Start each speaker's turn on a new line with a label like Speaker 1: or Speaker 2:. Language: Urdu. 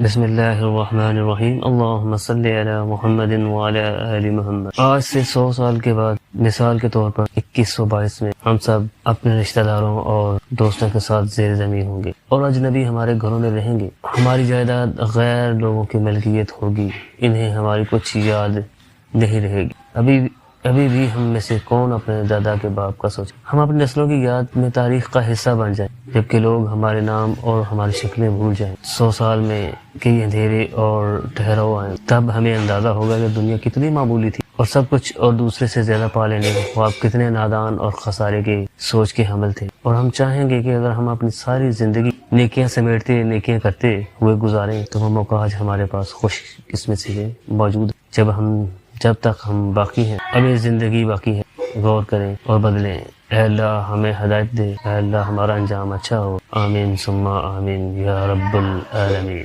Speaker 1: بسم اللہ الرحمن الرحیم، اللہم صلی علی محمد وعلی آل محمد۔ آج سے 100 سال کے بعد، مثال کے طور پر 2122 میں ہم سب اپنے رشتہ داروں اور دوستوں کے ساتھ زیر زمین ہوں گے اور اجنبی ہمارے گھروں میں رہیں گے۔ ہماری جائیداد غیر لوگوں کی ملکیت ہوگی، انہیں ہماری کچھ یاد نہیں رہے گی۔ ابھی بھی ہم میں سے کون اپنے دادا کے باپ کا سوچے؟ ہم اپنی نسلوں کی یاد میں تاریخ کا حصہ بن جائیں، جبکہ لوگ ہمارے نام اور ہماری شکلیں بھول جائیں۔ 100 سال میں کئی اندھیرے اور ٹھہراؤ آئیں، تب ہمیں اندازہ ہوگا کہ دنیا کتنی معمولی تھی اور سب کچھ اور دوسرے سے زیادہ پا لینے کے خواب کتنے نادان اور خسارے کی سوچ کے حامل تھے۔ اور ہم چاہیں گے کہ اگر ہم اپنی ساری زندگی نیکیاں سمیٹتے، نیکیاں کرتے ہوئے گزاریں تو وہ موقع آج ہمارے پاس خوش قسمتی سے موجود ہے۔ جب تک ہم باقی ہیں، ابھی زندگی باقی ہے، غور کریں اور بدلیں۔ اے اللہ ہمیں ہدایت دے، اے اللہ ہمارا انجام اچھا ہو، آمین ثم آمین یا رب العالمین۔